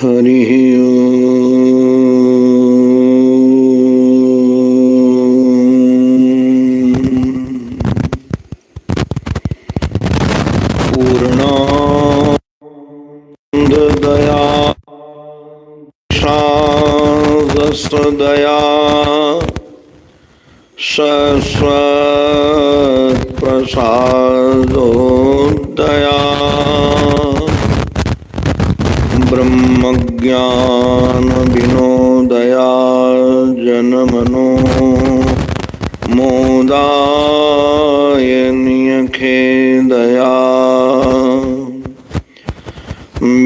हरिः पूर्णानन्ददया शारदया शश्वत्प्रसादोदया ब्रह्मज्ञानविनोदया जनमनो मोदाय नियखेदया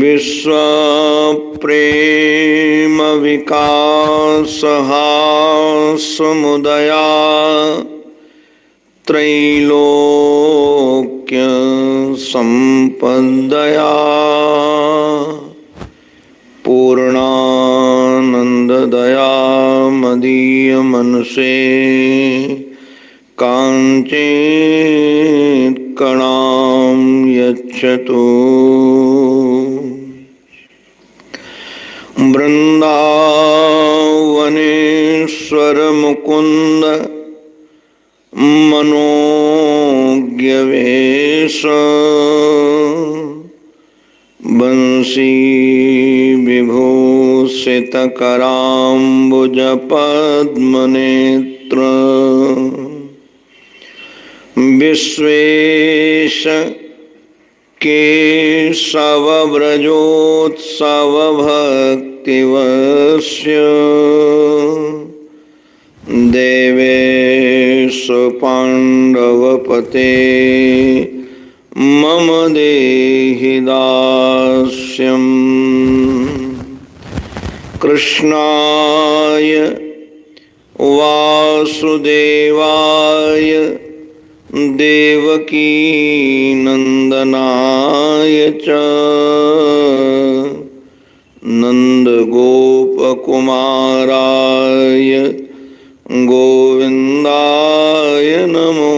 विश्वप्रेमविकासहासमुदया त्रैलोक्यसम्पदया पूर्णानन्ददया मदीयमनसे काञ्चित् कणां यच्छतु। वृन्दावनेश्वर मुकुन्द मनोज्ञवेश बंसी विभूषितकराम्बुजपद्मनेत्र विश्वेश केशवव्रजोत्सवभक्तिवस्य देवेश पाण्डवपते मम देहि दास्यम्। कृष्णाय वासुदेवाय देवकी नंदनाय च नंदगोपकुमाराय गोविन्दाय नमो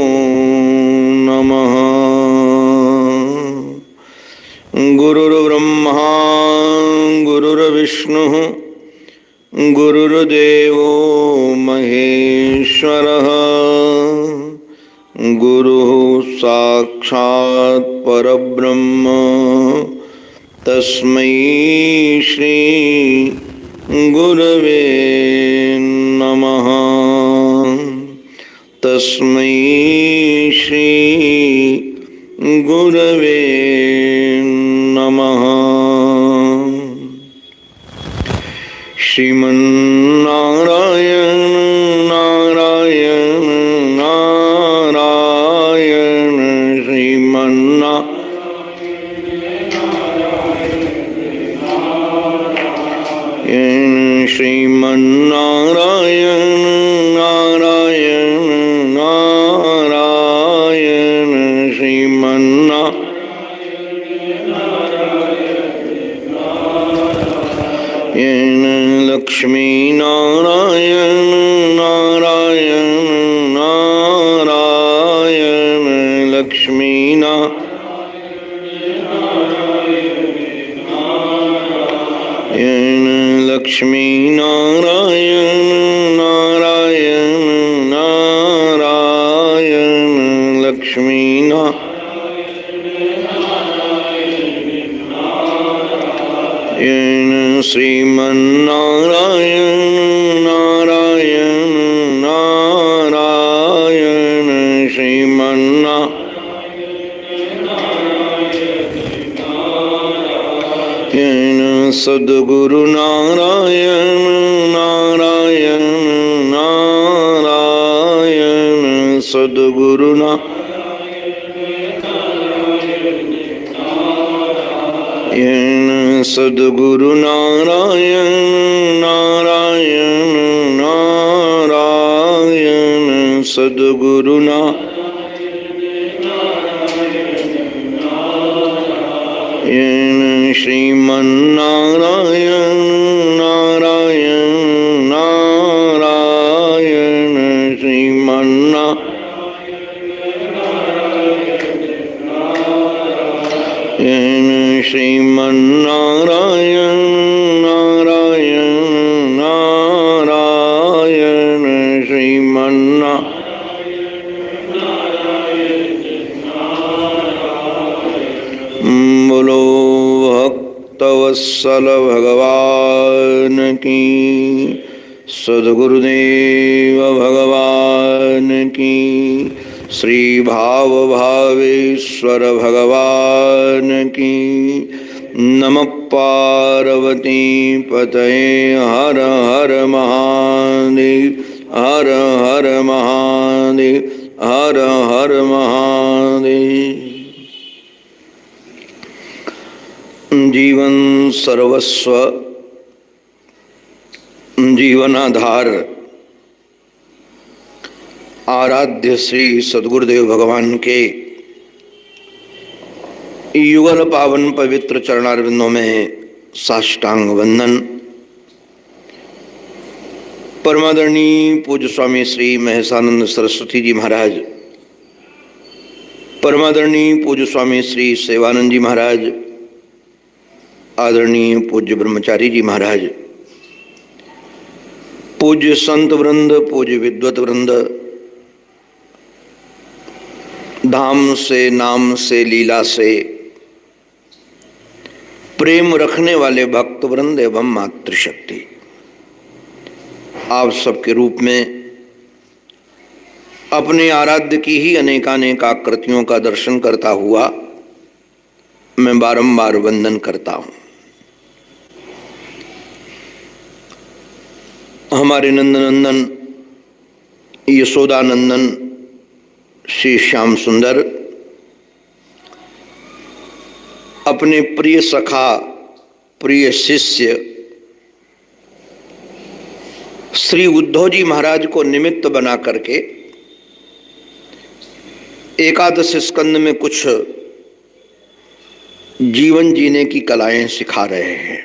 नमः। गुरुर्ब्रह्मा गुरुर्विष्णुः गुरुर्देवो महेश्वरः गुरुः साक्षात् परब्रह्म तस्मै श्री गुरवे नमः। तस्मै श्री गुरवे नमः। श्रीमन्नारायण नारायण नारायण श्रीमन्नारायण नारायण नारायण श्रीमन्नारायण लक्ष्मी नारायण नारायण नारायण लक्ष्मी नारायण लक्ष्मी नारायण नारायण नारायण लक्ष्मी नारायण श्रीमन्नारायण नारायण नारायण श्रीमन्नारायण सद्गुरु नारायण नारायण नारायण सद्गुरु नारायण सद्गुरु नारायण नारायण नारायण सद्गुरु नारायण श्रीमन्नारायण नारायण नारायण श्रीमन्नारायण श्रीमन्नारायण वत्सल भगवान की, सद्गुरुदेव भगवान की, श्री भाव भावेश्वर भगवान की। नमः पार्वती पतये हर हर महादेव, हर हर महादेव, हर हर महादेव। जीवन सर्वस्व, जीवनाधार आराध्य श्री सद्गुरुदेव भगवान के युगल पावन पवित्र चरणारविंदों में साष्टांग वंदन। परमादरणीय पूज्य स्वामी श्री महेशानंद सरस्वती जी महाराज, परमादरणीय पूज्य स्वामी श्री सेवानंद जी महाराज, आदरणीय पूज्य ब्रह्मचारी जी महाराज, पूज्य संत वृंद, पूज्य विद्वत वृंद, धाम से नाम से लीला से प्रेम रखने वाले भक्त वृंद एवं मातृशक्ति, आप सबके रूप में अपने आराध्य की ही अनेकानेक आकृतियों का दर्शन करता हुआ मैं बारंबार वंदन करता हूँ। हमारे नंदनंदन यशोदानंदन श्री श्याम सुंदर अपने प्रिय सखा, प्रिय शिष्य श्री उद्धव जी महाराज को निमित्त बना करके एकादश स्कंद में कुछ जीवन जीने की कलाएं सिखा रहे हैं।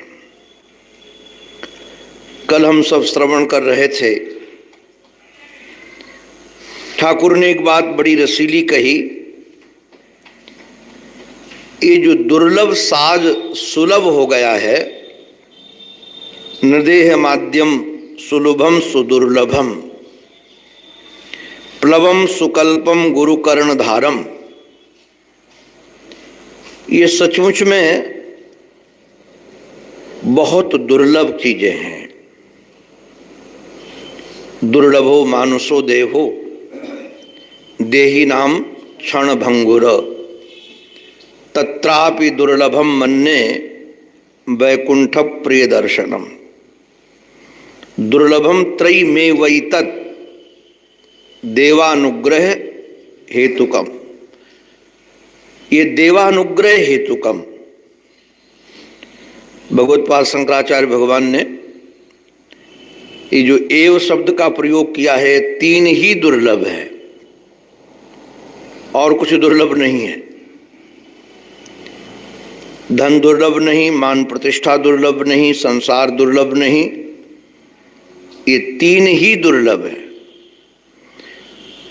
कल हम सब श्रवण कर रहे थे, ठाकुर ने एक बात बड़ी रसीली कही, ये जो दुर्लभ साज सुलभ हो गया है, नृदेह माध्यम सुलभम सुदुर्लभम, प्लवम सुकल्पम गुरुकर्ण धारम, ये सचमुच में बहुत दुर्लभ चीजें हैं। दुर्लभो मानुषो देहो देही नाम क्षण भंगुर, तत्रापि दुर्लभम मन्ये वैकुंठ प्रिय दर्शनम, दुर्लभम त्रयी में वैतत् देवानुग्रह हेतुकम। ये देवानुग्रह हेतुकम, भगवत्पाद शंकराचार्य भगवान ने ये जो एव शब्द का प्रयोग किया है, तीन ही दुर्लभ है और कुछ दुर्लभ नहीं है। धन दुर्लभ नहीं, मान प्रतिष्ठा दुर्लभ नहीं, संसार दुर्लभ नहीं, ये तीन ही दुर्लभ है।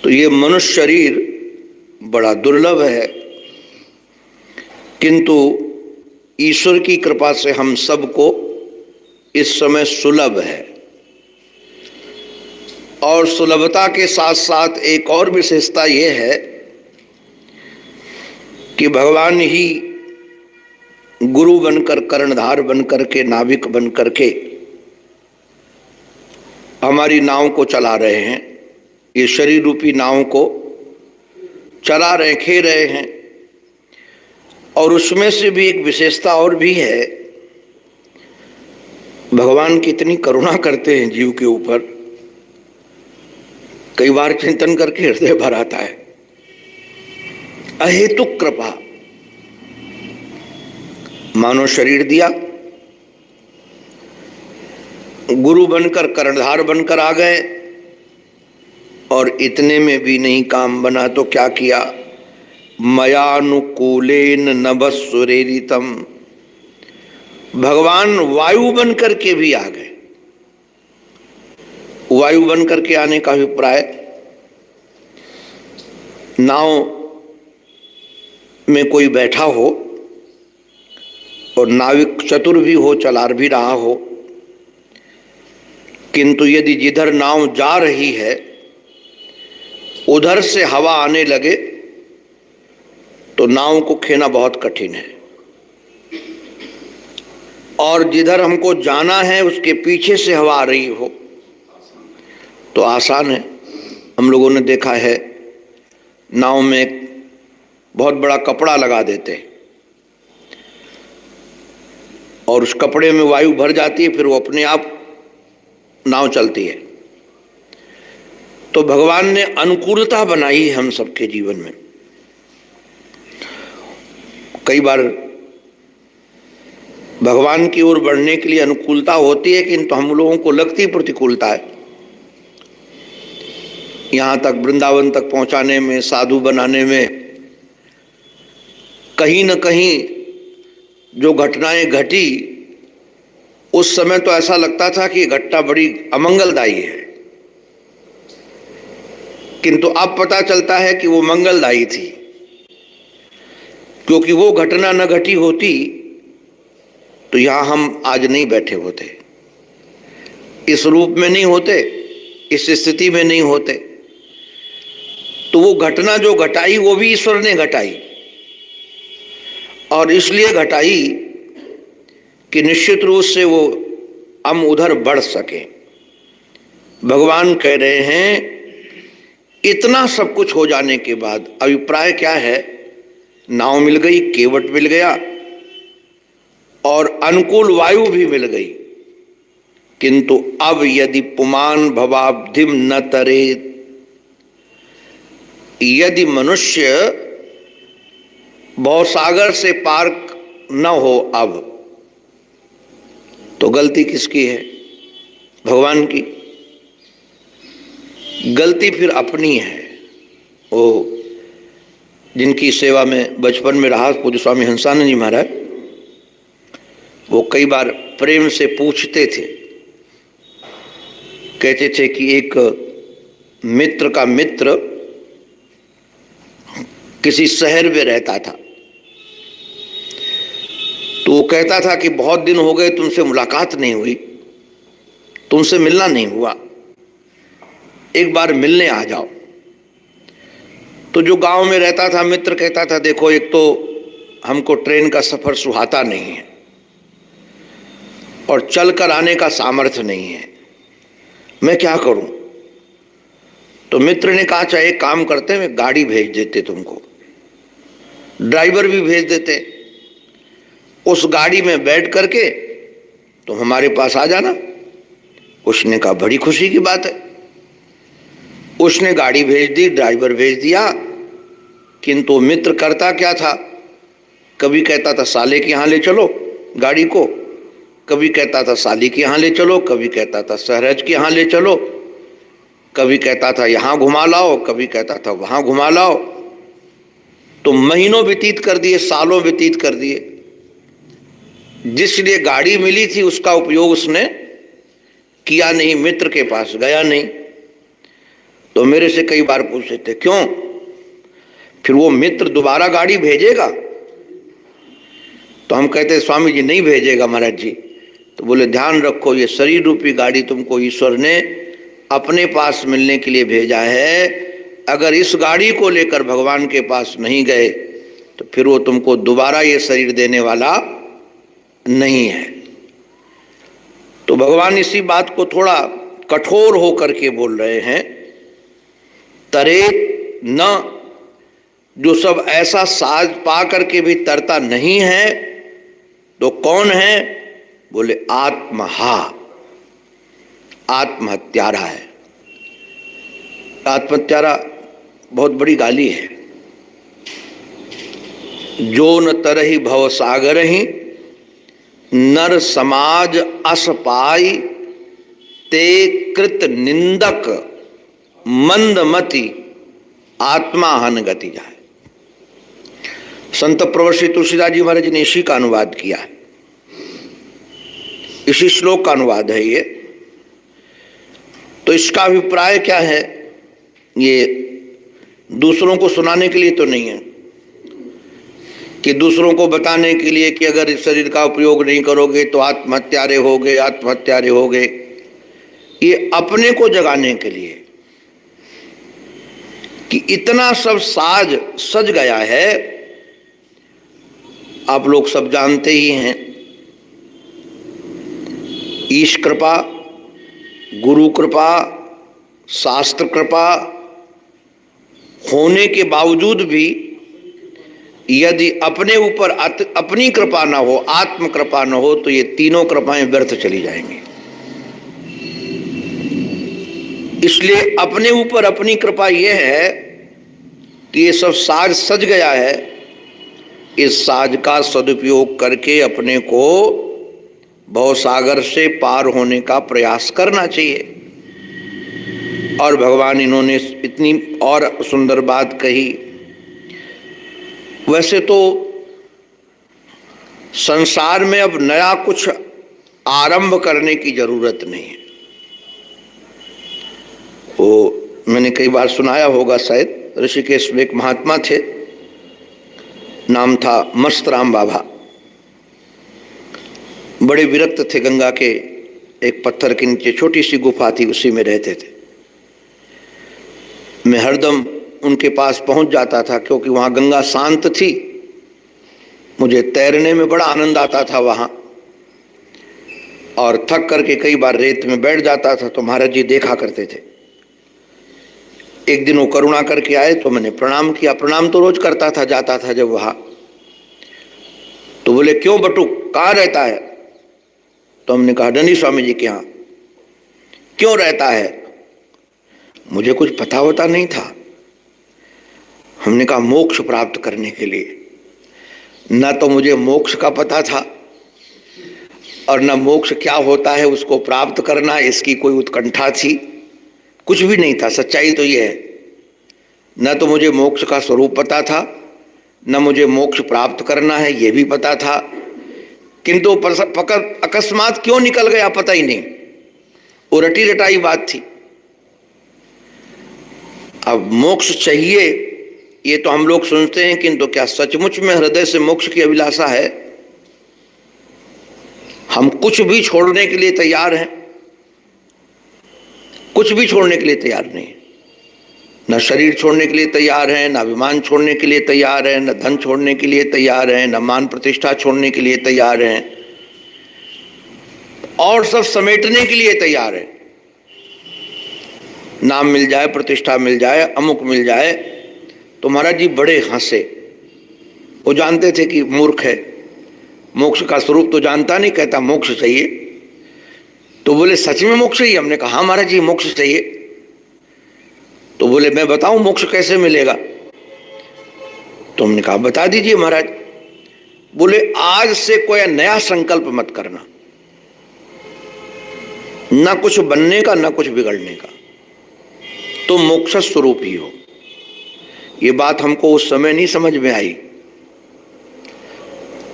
तो ये मनुष्य शरीर बड़ा दुर्लभ है, किंतु ईश्वर की कृपा से हम सबको इस समय सुलभ है। और सुलभता के साथ साथ एक और विशेषता ये है कि भगवान ही गुरु बनकर, कर्णधार बनकर के, नाविक बनकर के हमारी नाव को चला रहे हैं। ये शरीर रूपी नाव को चला रहे, खे रहे हैं। और उसमें से भी एक विशेषता और भी है, भगवान कितनी करुणा करते हैं जीव के ऊपर, कई बार चिंतन करके हृदय भर आता है। अहेतुक कृपा, मानो शरीर दिया, गुरु बनकर, कर्णधार बनकर आ गए, और इतने में भी नहीं काम बना तो क्या किया, मयानुकूलेन नभस्सुरेरितम, भगवान वायु बनकर के भी आ गए। वायु बनकर के आने का अभिप्राय, नाव में कोई बैठा हो और नाविक चतुर भी हो, चला भी रहा हो, किंतु यदि जिधर नाव जा रही है उधर से हवा आने लगे तो नाव को खेना बहुत कठिन है। और जिधर हमको जाना है उसके पीछे से हवा आ रही हो तो आसान है। हम लोगों ने देखा है नाव में एक बहुत बड़ा कपड़ा लगा देते हैं और उस कपड़े में वायु भर जाती है, फिर वो अपने आप नाव चलती है। तो भगवान ने अनुकूलता बनाई है हम सबके जीवन में। कई बार भगवान की ओर बढ़ने के लिए अनुकूलता होती है, किंतु हम लोगों को लगती प्रतिकूलता है। यहां तक वृंदावन तक पहुंचाने में, साधु बनाने में कहीं न कहीं जो घटनाएं घटी उस समय तो ऐसा लगता था कि घटना बड़ी अमंगलदायी है, किंतु अब पता चलता है कि वो मंगलदायी थी, क्योंकि वो घटना न घटी होती तो यहां हम आज नहीं बैठे होते, इस रूप में नहीं होते, इस स्थिति में नहीं होते। तो वो घटना जो घटाई वो भी ईश्वर ने घटाई, और इसलिए घटाई कि निश्चित रूप से वो हम उधर बढ़ सके। भगवान कह रहे हैं इतना सब कुछ हो जाने के बाद अभिप्राय क्या है? नाव मिल गई, केवट मिल गया और अनुकूल वायु भी मिल गई, किंतु अब यदि पुमान भवाब्धिम न तरेत, यदि मनुष्य भवसागर से पार न हो अब, तो गलती किसकी है? भगवान की। गलती फिर अपनी है। ओ जिनकी सेवा में बचपन में रहा पूज्य स्वामी हंसानंद जी महाराज, वो कई बार प्रेम से पूछते थे, कहते थे कि एक मित्र का मित्र किसी शहर में रहता था, तो वो कहता था कि बहुत दिन हो गए तुमसे मुलाकात नहीं हुई, तुमसे मिलना नहीं हुआ, एक बार मिलने आ जाओ। तो जो गांव में रहता था मित्र कहता था देखो एक तो हमको ट्रेन का सफर सुहाता नहीं है और चलकर आने का सामर्थ्य नहीं है, मैं क्या करूं? तो मित्र ने कहा चाहे एक काम करते मैं गाड़ी भेज देते, तुमको ड्राइवर भी भेज देते, उस गाड़ी में बैठ करके तुम हमारे पास आ जाना। उसने कहा बड़ी खुशी की बात है। उसने गाड़ी भेज दी, ड्राइवर भेज दिया, किंतु मित्र करता क्या था? कभी कहता था साले के यहाँ ले चलो गाड़ी को, कभी कहता था साली के यहाँ ले चलो, कभी कहता था सहरज के यहाँ ले चलो, कभी कहता था यहाँ घुमा लाओ, कभी कहता था वहाँ घुमा लाओ। तो महीनों व्यतीत कर दिए, सालों व्यतीत कर दिए। जिस लिए गाड़ी मिली थी उसका उपयोग उसने किया नहीं, मित्र के पास गया नहीं। तो मेरे से कई बार पूछते थे क्यों, फिर वो मित्र दोबारा गाड़ी भेजेगा? तो हम कहते स्वामी जी नहीं भेजेगा महाराज जी। तो बोले ध्यान रखो ये शरीर रूपी गाड़ी तुमको ईश्वर ने अपने पास मिलने के लिए भेजा है, अगर इस गाड़ी को लेकर भगवान के पास नहीं गए तो फिर वो तुमको दोबारा ये शरीर देने वाला नहीं है। तो भगवान इसी बात को थोड़ा कठोर होकर के बोल रहे हैं, तरे न, जो सब ऐसा साज पा करके भी तरता नहीं है तो कौन है? बोले आत्महा, आत्महत्यारा है। आत्महत्यारा बहुत बड़ी गाली है। जो न तरहि भव सागर ही नर समाज अस पाई, ते कृत निंदक मंदमति आत्मा हन गति जाए। संत प्रवर श्री तुलसीदास जी महाराज ने इसी का अनुवाद किया है, इसी श्लोक का अनुवाद है ये। तो इसका अभिप्राय क्या है? ये दूसरों को सुनाने के लिए तो नहीं है कि दूसरों को बताने के लिए कि अगर इस शरीर का उपयोग नहीं करोगे तो आत्महत्यारे होगे, आत्महत्यारे होगे। ये अपने को जगाने के लिए कि इतना सब साज सज गया है। आप लोग सब जानते ही हैं ईश कृपा, गुरु कृपा, शास्त्र कृपा होने के बावजूद भी यदि अपने ऊपर अपनी कृपा न हो, आत्म कृपा न हो, तो ये तीनों कृपाएं व्यर्थ चली जाएंगी। इसलिए अपने ऊपर अपनी कृपा यह है कि ये सब साज सज गया है, इस साज का सदुपयोग करके अपने को भवसागर से पार होने का प्रयास करना चाहिए। और भगवान इन्होंने इतनी और सुंदर बात कही। वैसे तो संसार में अब नया कुछ आरंभ करने की जरूरत नहीं है। वो मैंने कई बार सुनाया होगा शायद, ऋषिकेश में एक महात्मा थे, नाम था मस्तराम बाबा। बड़े विरक्त थे, गंगा के एक पत्थर के नीचे छोटी सी गुफा थी, उसी में रहते थे। मैं हरदम उनके पास पहुंच जाता था क्योंकि वहां गंगा शांत थी। मुझे तैरने में बड़ा आनंद आता था वहां, और थक करके कई बार रेत में बैठ जाता था तो महाराज जी देखा करते थे। एक दिन वो करुणा करके आए तो मैंने प्रणाम किया। प्रणाम तो रोज करता था, जाता था जब वहां। तो बोले, क्यों बटू, कहाँ रहता है? तो हमने कहा, डंडी स्वामी जी के यहाँ। क्यों रहता है? मुझे कुछ पता होता नहीं था। हमने कहा, मोक्ष प्राप्त करने के लिए। न तो मुझे मोक्ष का पता था और न मोक्ष क्या होता है उसको प्राप्त करना, इसकी कोई उत्कंठा थी, कुछ भी नहीं था। सच्चाई तो ये है, न तो मुझे मोक्ष का स्वरूप पता था, न मुझे मोक्ष प्राप्त करना है ये भी पता था। किंतु अकस्मात क्यों निकल गया पता ही नहीं, वो रटी रटाई बात थी। अब मोक्ष चाहिए ये तो हम लोग सुनते हैं, किंतु क्या सचमुच में हृदय से मोक्ष की अभिलाषा है? हम कुछ भी छोड़ने के लिए तैयार हैं, कुछ भी छोड़ने के लिए तैयार नहीं। न शरीर छोड़ने के लिए तैयार हैं, न अभिमान छोड़ने के लिए तैयार हैं, न धन छोड़ने के लिए तैयार हैं, न मान प्रतिष्ठा छोड़ने के लिए तैयार हैं, और सब समेटने के लिए तैयार हैं। नाम मिल जाए, प्रतिष्ठा मिल जाए, अमुक मिल जाए। तो महाराज जी बड़े हंसे। वो जानते थे कि मूर्ख है, मोक्ष का स्वरूप तो जानता नहीं। कहता, मोक्ष चाहिए। तो बोले, सच में मोक्ष चाहिए? हमने कहा, हाँ महाराज जी मोक्ष चाहिए। तो बोले, मैं बताऊं मोक्ष कैसे मिलेगा? तो हमने कहा, बता दीजिए महाराज। बोले, आज से कोई नया संकल्प मत करना, ना कुछ बनने का ना कुछ बिगड़ने का, तो मोक्ष स्वरूप ही हो। ये बात हमको उस समय नहीं समझ में आई,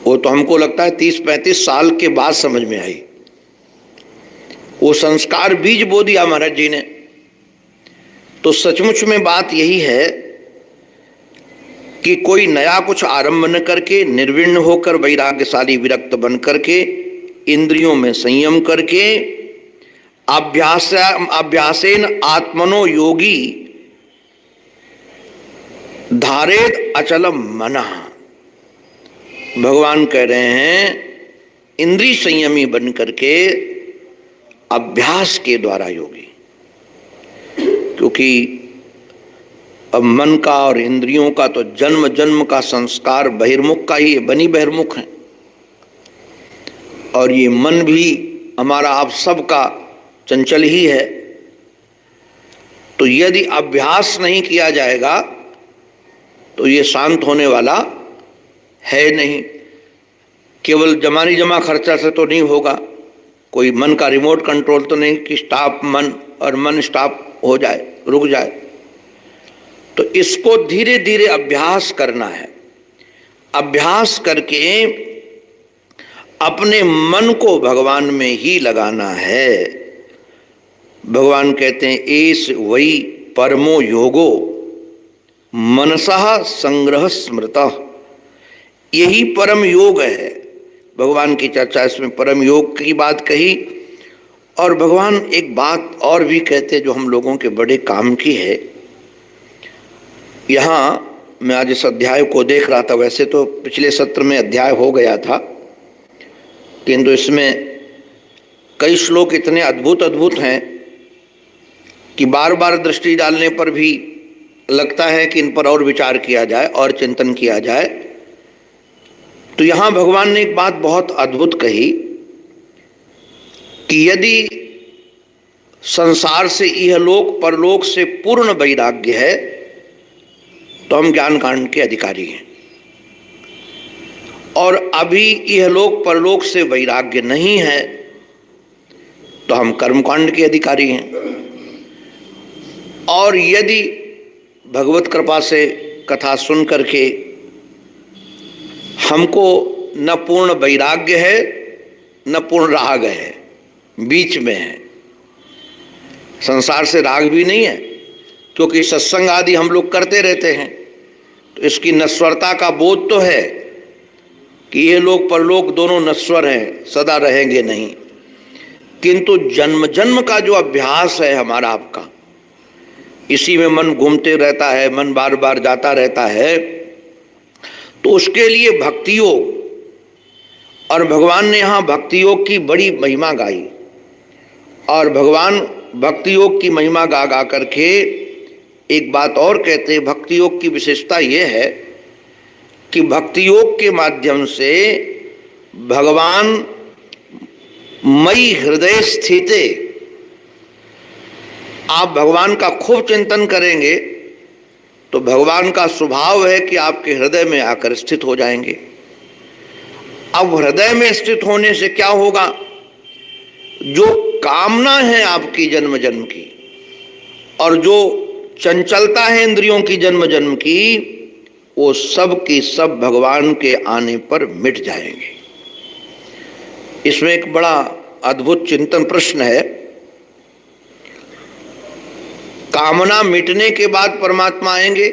वो तो हमको लगता है 30-35 साल के बाद समझ में आई। वो संस्कार बीज बो दिया महाराज जी ने। तो सचमुच में बात यही है कि कोई नया कुछ आरंभ न करके, निर्विण्ण होकर, वैराग्यशाली विरक्त बन करके, इंद्रियों में संयम करके, अभ्यासेन आत्मनो योगी धारेत अचलम मनः। भगवान कह रहे हैं, इंद्रिय संयमी बन करके अभ्यास के द्वारा योगी। क्योंकि अब मन का और इंद्रियों का तो जन्म जन्म का संस्कार बहिर्मुख का ही है, बनी बहिर्मुख है। और ये मन भी हमारा आप सबका चंचल ही है। तो यदि अभ्यास नहीं किया जाएगा तो ये शांत होने वाला है नहीं। केवल जमानी जमा खर्चा से तो नहीं होगा। कोई मन का रिमोट कंट्रोल तो नहीं कि स्टॉप मन और मन स्टॉप हो जाए, रुक जाए। तो इसको धीरे धीरे अभ्यास करना है। अभ्यास करके अपने मन को भगवान में ही लगाना है। भगवान कहते हैं, एस वही परमो योगो मनसः संग्रह स्मृतः। यही परम योग है। भगवान की चर्चा इसमें परम योग की बात कही। और भगवान एक बात और भी कहते जो हम लोगों के बड़े काम की है। यहाँ मैं आज इस अध्याय को देख रहा था। वैसे तो पिछले सत्र में अध्याय हो गया था, किंतु इसमें कई श्लोक इतने अद्भुत अद्भुत हैं कि बार बार दृष्टि डालने पर भी लगता है कि इन पर और विचार किया जाए और चिंतन किया जाए। तो यहाँ भगवान ने एक बात बहुत अद्भुत कही कि यदि संसार से इहलोक परलोक से पूर्ण वैराग्य है तो हम ज्ञान कांड के अधिकारी हैं, और अभी इहलोक परलोक से वैराग्य नहीं है तो हम कर्मकांड के अधिकारी हैं। और यदि भगवत कृपा से कथा सुन करके हमको न पूर्ण वैराग्य है न पूर्ण राग है, बीच में है, संसार से राग भी नहीं है क्योंकि सत्संग आदि हम लोग करते रहते हैं, तो इसकी नश्वरता का बोध तो है कि ये लोग परलोक दोनों नश्वर हैं, सदा रहेंगे नहीं। किंतु जन्म जन्म का जो अभ्यास है हमारा आपका, इसी में मन घूमते रहता है, मन बार बार जाता रहता है, तो उसके लिए भक्ति योग, और भगवान ने यहाँ भक्ति योग की बड़ी महिमा गाई। और भगवान भक्ति योग की महिमा गा गा करके एक बात और कहते हैं, भक्ति योग की विशेषता यह है कि भक्ति योग के माध्यम से भगवान मई हृदय स्थिते, आप भगवान का खूब चिंतन करेंगे तो भगवान का स्वभाव है कि आपके हृदय में आकर स्थित हो जाएंगे। अब हृदय में स्थित होने से क्या होगा, जो कामना है आपकी जन्म जन्म की और जो चंचलता है इंद्रियों की जन्म जन्म की, वो सब की सब भगवान के आने पर मिट जाएंगे। इसमें एक बड़ा अद्भुत चिंतन प्रश्न है, कामना मिटने के बाद परमात्मा आएंगे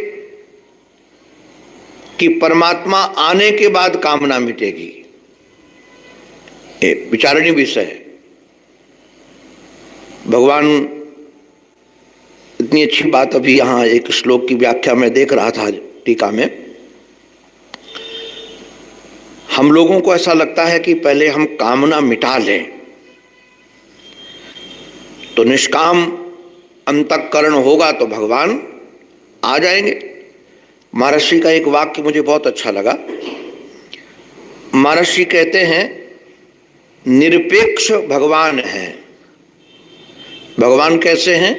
कि परमात्मा आने के बाद कामना मिटेगी? ये विचारणीय विषय है। भगवान इतनी अच्छी बात अभी यहां एक श्लोक की व्याख्या में देख रहा था टीका में। हम लोगों को ऐसा लगता है कि पहले हम कामना मिटा लें तो निष्काम अंतःकरण होगा तो भगवान आ जाएंगे। महर्षि का एक वाक्य मुझे बहुत अच्छा लगा। महर्षि कहते हैं निरपेक्ष भगवान है। भगवान कैसे हैं?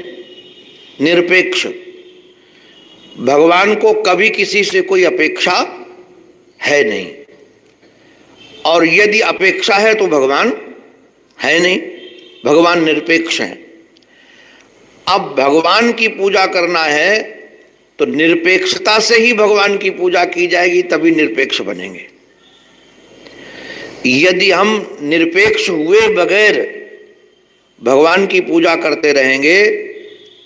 निरपेक्ष। भगवान को कभी किसी से कोई अपेक्षा है नहीं, और यदि अपेक्षा है तो भगवान है नहीं, भगवान निरपेक्ष हैं। अब भगवान की पूजा करना है तो निरपेक्षता से ही भगवान की पूजा की जाएगी, तभी निरपेक्ष बनेंगे। यदि हम निरपेक्ष हुए बगैर भगवान की पूजा करते रहेंगे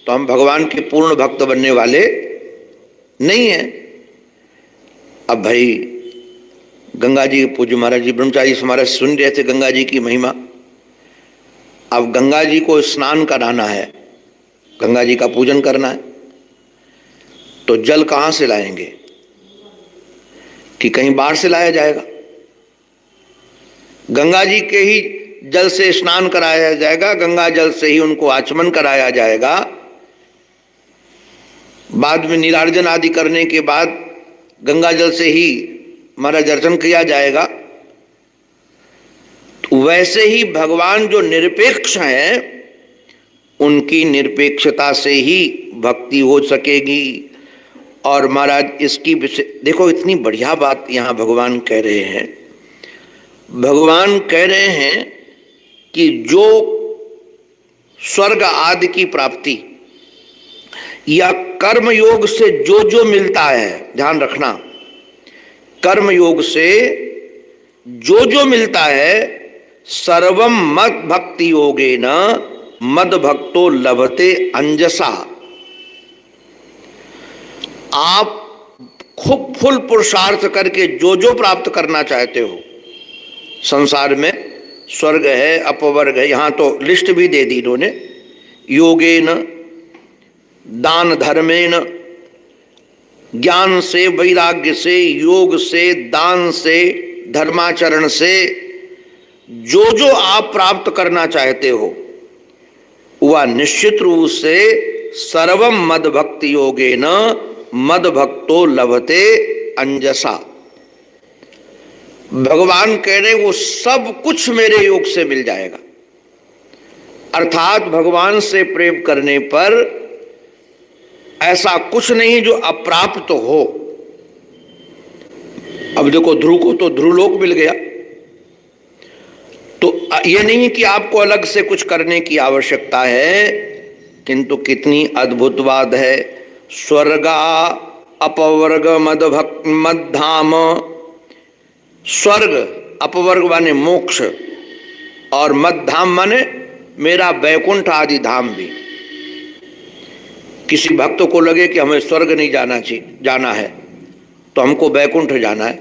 तो हम भगवान के पूर्ण भक्त बनने वाले नहीं हैं। अब भाई गंगा जी पूज्य महाराज जी ब्रह्मचारी महाराज सुन रहे थे गंगा जी की महिमा। अब गंगा जी को स्नान कराना है, गंगा जी का पूजन करना है, तो जल कहां से लाएंगे? कि कहीं बाहर से लाया जाएगा? गंगा जी के ही जल से स्नान कराया जाएगा, गंगा जल से ही उनको आचमन कराया जाएगा। बाद में नीराजन आदि करने के बाद गंगा जल से ही महाराज अर्चन किया जाएगा। तो वैसे ही भगवान जो निरपेक्ष हैं, उनकी निरपेक्षता से ही भक्ति हो सकेगी। और महाराज इसकी देखो इतनी बढ़िया बात यहाँ भगवान कह रहे हैं। भगवान कह रहे हैं कि जो स्वर्ग आदि की प्राप्ति या कर्म योग से जो जो मिलता है, ध्यान रखना, कर्म योग से जो जो मिलता है, सर्वम मद भक्ति योगेन मद भक्तो लभते अंजसा। आप खूब फुल पुरुषार्थ करके जो जो प्राप्त करना चाहते हो संसार में, स्वर्ग है अपवर्ग है, यहां तो लिस्ट भी दे दी इन्होंने, योगेन, दान धर्मेन, ज्ञान से, वैराग्य से, योग से, दान से, धर्माचरण से, जो जो आप प्राप्त करना चाहते हो वह निश्चित रूप से सर्वम मद भक्ति योगेन मद भक्तो लभते अंजसा। भगवान कह रहे वो सब कुछ मेरे योग से मिल जाएगा। अर्थात भगवान से प्रेम करने पर ऐसा कुछ नहीं जो अप्राप्त हो। अब देखो ध्रुव को तो ध्रुवलोक मिल गया, तो यह नहीं कि आपको अलग से कुछ करने की आवश्यकता है, किंतु कितनी अद्भुत बात है। स्वर्गा अपवर्ग मद्धाम, स्वर्ग अपवर्ग माने मोक्ष और मद्धाम माने मेरा बैकुंठ आदि धाम भी। किसी भक्त को लगे कि हमें स्वर्ग नहीं जाना है तो हमको बैकुंठ जाना है,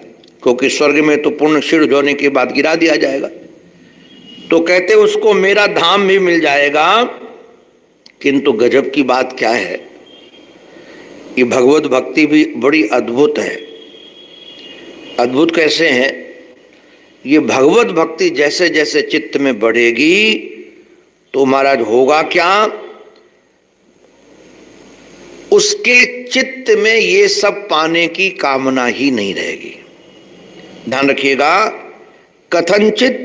क्योंकि स्वर्ग में तो पूर्ण क्षीण होने के बाद गिरा दिया जाएगा। तो कहते उसको मेरा धाम भी मिल जाएगा। किंतु गजब की बात क्या है, ये भगवत भक्ति भी बड़ी अद्भुत है। अद्भुत कैसे है? ये भगवत भक्ति जैसे जैसे चित्त में बढ़ेगी तो महाराज होगा क्या, उसके चित्त में ये सब पाने की कामना ही नहीं रहेगी। ध्यान रखिएगा, कथनचित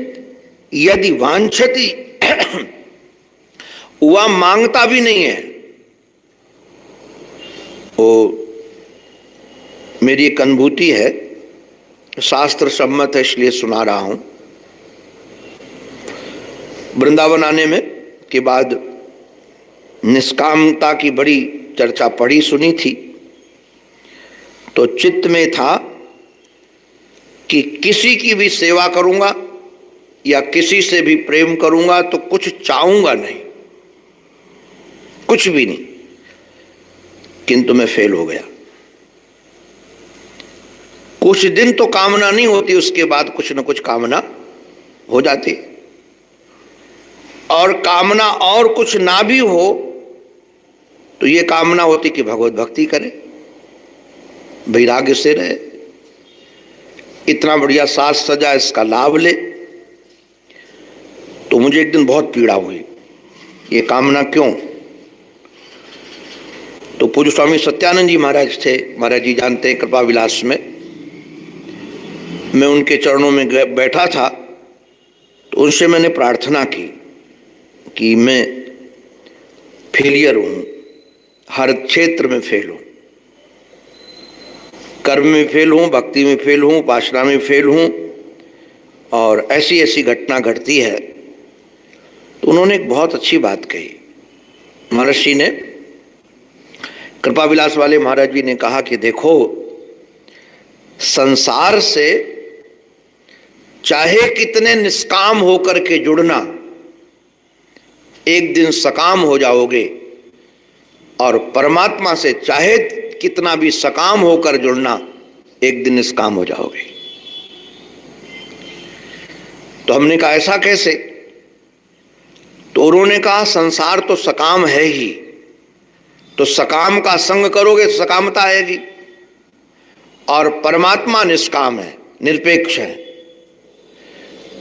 यदि वांछति वह मांगता भी नहीं है। वो मेरी एक अनुभूति है, शास्त्र सम्मत है इसलिए सुना रहा हूं। वृंदावन आने में के बाद निष्कामता की बड़ी चर्चा पढ़ी सुनी थी, तो चित्त में था कि किसी की भी सेवा करूंगा या किसी से भी प्रेम करूंगा तो कुछ चाहूंगा नहीं, कुछ भी नहीं। किंतु मैं फेल हो गया। कुछ दिन तो कामना नहीं होती, उसके बाद कुछ न कुछ कामना हो जाती। और कामना और कुछ ना भी हो तो ये कामना होती कि भगवत भक्ति करे, वैराग्य से रहे, इतना बढ़िया साज सजा इसका लाभ ले। तो मुझे एक दिन बहुत पीड़ा हुई, ये कामना क्यों? तो पूज्य स्वामी सत्यानंद जी महाराज थे, महाराज जी जानते हैं, कृपा विलास में मैं उनके चरणों में बैठा था। तो उनसे मैंने प्रार्थना की कि मैं फेलियर हूं, हर क्षेत्र में फेल हूं, कर्म में फेल हूं, भक्ति में फेल हूं, उपासना में फेल हूं, और ऐसी ऐसी घटना घटती है। तो उन्होंने एक बहुत अच्छी बात कही। महर्षि ने, कृपा विलास वाले महाराज जी ने कहा कि देखो, संसार से चाहे कितने निष्काम होकर के जुड़ना, एक दिन सकाम हो जाओगे, और परमात्मा से चाहे कितना भी सकाम होकर जुड़ना, एक दिन निष्काम हो जाओगे। तो हमने कहा ऐसा कैसे? तो उन्होंने कहा संसार तो सकाम है ही, तो सकाम का संग करोगे तो सकामता आएगी, और परमात्मा निष्काम है, निरपेक्ष है।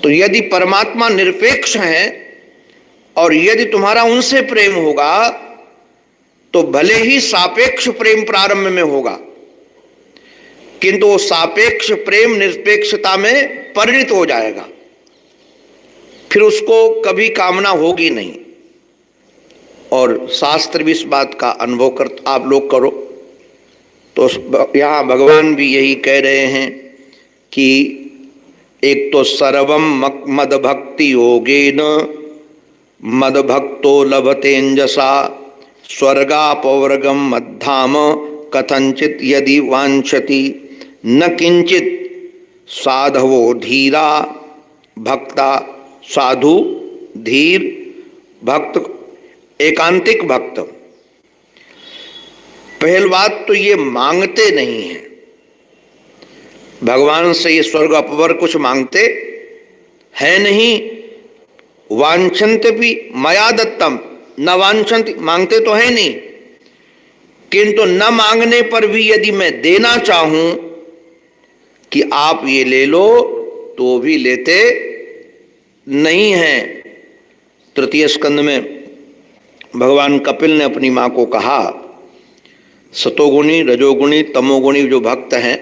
तो यदि परमात्मा निरपेक्ष है और यदि तुम्हारा उनसे प्रेम होगा तो भले ही सापेक्ष प्रेम प्रारंभ में होगा, किंतु वो सापेक्ष प्रेम निरपेक्षता में परिणत हो जाएगा, फिर उसको कभी कामना होगी नहीं। और शास्त्र भी इस बात का अनुभव कर आप लोग करो। तो यहाँ भगवान भी यही कह रहे हैं कि एक तो सर्वम मद भक्ति योगेन मद भक्तो लभतेंजसा स्वर्गापवर्गम मद्धाम कथंचित यदि वांछति न किंचित साधवो धीरा भक्ता। साधु, धीर, भक्त, एकांतिक भक्त। पहली बात तो ये मांगते नहीं है भगवान से, ये स्वर्ग अपवर्ग कुछ मांगते है नहीं। वांछन्ते भी मया दत्तम न वांछन्ति, मांगते तो है नहीं, किंतु न मांगने पर भी यदि मैं देना चाहूं कि आप ये ले लो तो भी लेते नहीं है। तृतीय स्कंद में भगवान कपिल ने अपनी माँ को कहा, सतोगुणी, रजोगुणी, तमोगुणी जो भक्त हैं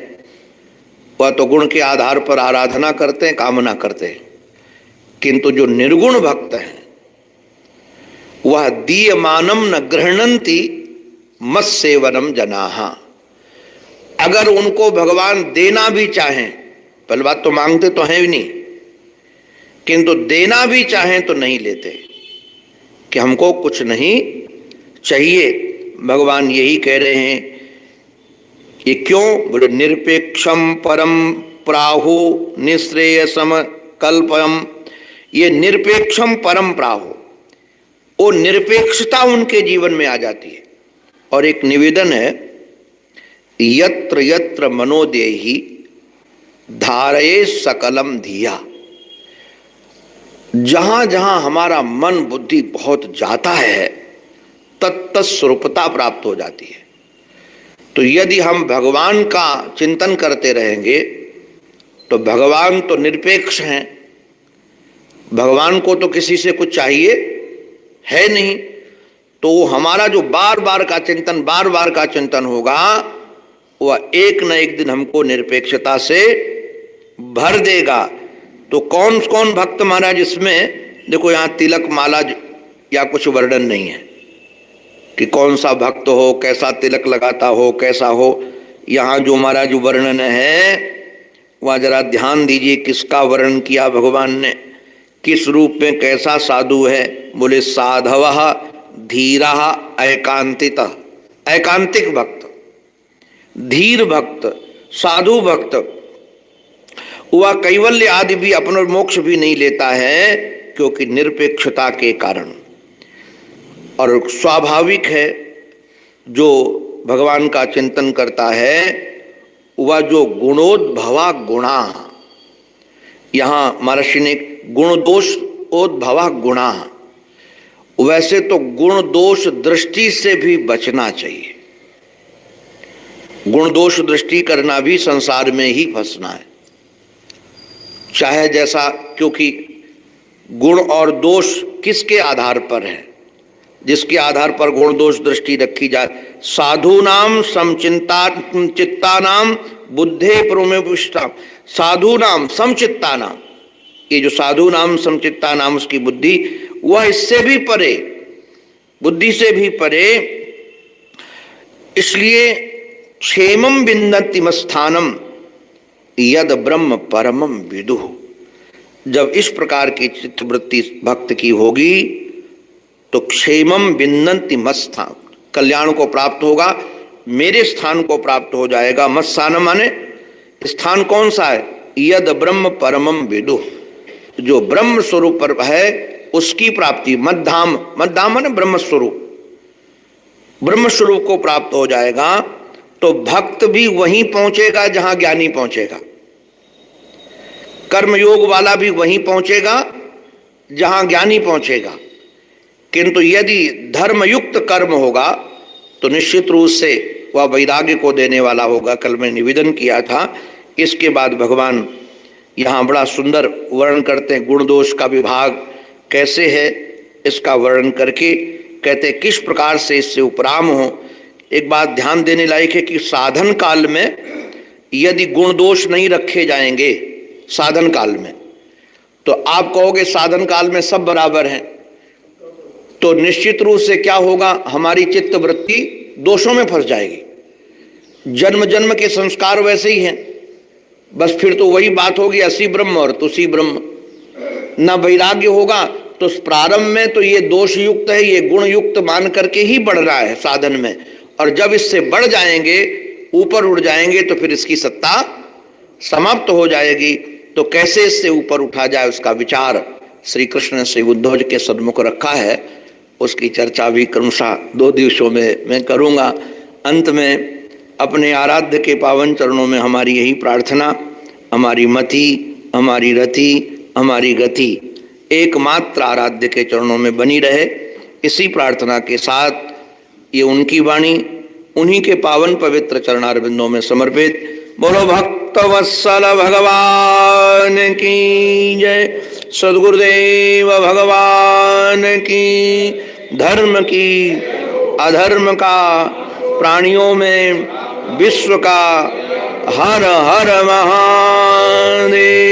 वह तो गुण के आधार पर आराधना करते हैं, कामना करते हैं, किंतु जो निर्गुण भक्त हैं वह दीयमानम न गृह्णन्ति मत्सेवनम जनाहा। अगर उनको भगवान देना भी चाहें, पहली बात तो मांगते तो हैं भी नहीं, किंतु देना भी चाहें तो नहीं लेते कि हमको कुछ नहीं चाहिए। भगवान यही कह रहे हैं। ये क्यों? बोले निरपेक्षम परम प्राहु निश्रेयसम कल्पम। ये निरपेक्षम परम प्राहु, वो निरपेक्षता उनके जीवन में आ जाती है। और एक निवेदन है, यत्र यत्र मनोदेहि धारये सकलम धिया। जहां जहां हमारा मन बुद्धि बहुत जाता है तत्त स्वरूपता प्राप्त हो जाती है। तो यदि हम भगवान का चिंतन करते रहेंगे तो भगवान तो निरपेक्ष हैं, भगवान को तो किसी से कुछ चाहिए है नहीं, तो हमारा जो बार बार का चिंतन होगा वह एक न एक दिन हमको निरपेक्षता से भर देगा। तो कौन कौन भक्त महाराज इसमें, देखो यहाँ तिलक माला या कुछ वर्णन नहीं है कि कौन सा भक्त हो, कैसा तिलक लगाता हो, कैसा हो। यहाँ जो महाराज वर्णन है वह जरा ध्यान दीजिए, किसका वर्णन किया भगवान ने, किस रूप में, कैसा साधु है। बोले साधवः धीरः एकांतितः। एकांतिक भक्त, धीर भक्त, साधु भक्त, वह कैवल्य आदि भी अपना मोक्ष भी नहीं लेता है, क्योंकि निरपेक्षता के कारण। और स्वाभाविक है जो भगवान का चिंतन करता है वह जो गुणोद्भवा गुणा, यहाँ महर्षि ने गुण दोष उद्भवा गुणा, वैसे तो गुण दोष दृष्टि से भी बचना चाहिए। गुण दोष दृष्टि करना भी संसार में ही फंसना है, चाहे जैसा, क्योंकि गुण और दोष किसके आधार पर है? जिसके आधार पर गुण दोष दृष्टि रखी जाए। साधु नाम समचिंता चित्ता नाम बुद्धे प्रोमेपुष्टा। साधु नाम समचित्ता नाम, ये जो साधु नाम समचित्ता नाम उसकी बुद्धि, वह इससे भी परे, बुद्धि से भी परे। इसलिए क्षेमम विन्दति मस्थानम यद ब्रह्म परमम विदुः। जब इस प्रकार की चित्तवृत्ति भक्त की होगी तो क्षेमम विन्दन्ति मत्स्थान, कल्याण को प्राप्त होगा, मेरे स्थान को प्राप्त हो जाएगा। मत्स्थान माने स्थान कौन सा है? यद ब्रह्म परमम विदुः, जो ब्रह्म स्वरूप पर है उसकी प्राप्ति। मद्धाम, मद्धाम माने ब्रह्म स्वरूप, ब्रह्म स्वरूप को प्राप्त हो जाएगा। तो भक्त भी वहीं पहुंचेगा जहां ज्ञानी पहुंचेगा, कर्मयोग वाला भी वहीं पहुंचेगा जहां ज्ञानी पहुंचेगा। किंतु यदि धर्मयुक्त कर्म होगा तो निश्चित रूप से वह वैराग्य को देने वाला होगा। कल मैं निवेदन किया था। इसके बाद भगवान यहाँ बड़ा सुंदर वर्णन करते हैं, गुण दोष का विभाग कैसे है इसका वर्णन करके कहते किस प्रकार से इससे उपराम हो। एक बात ध्यान देने लायक है कि साधन काल में यदि गुण दोष नहीं रखे जाएंगे, साधन काल में, तो आप कहोगे साधन काल में सब बराबर हैं, तो निश्चित रूप से क्या होगा, हमारी चित्त वृत्ति दोषों में फंस जाएगी। जन्म जन्म के संस्कार वैसे ही हैं, बस फिर तो वही बात होगी, असी ब्रह्म और तुसी ब्रह्म। न वैराग्य होगा तो प्रारंभ में तो ये दोष युक्त है, ये गुण युक्त मान करके ही बढ़ रहा है साधन में, और जब इससे बढ़ जाएंगे, ऊपर उड़ जाएंगे, तो फिर इसकी सत्ता समाप्त हो जाएगी। तो कैसे इससे ऊपर उठा जाए उसका विचार श्री कृष्ण ने श्री उद्धव जी के सन्मुख रखा है। उसकी चर्चा भी क्रमशः 2 दिवसों में मैं करूँगा। अंत में अपने आराध्य के पावन चरणों में हमारी यही प्रार्थना, हमारी मति, हमारी रति, हमारी गति एकमात्र आराध्य के चरणों में बनी रहे। इसी प्रार्थना के साथ ये उनकी वाणी उन्हीं के पावन पवित्र चरणारविंदों में समर्पित बोलो भक्तवत्सल भगवान की जय। सद्गुरुदेव भगवान की। धर्म की अधर्म का प्राणियों में विश्व का हर हर महादेव।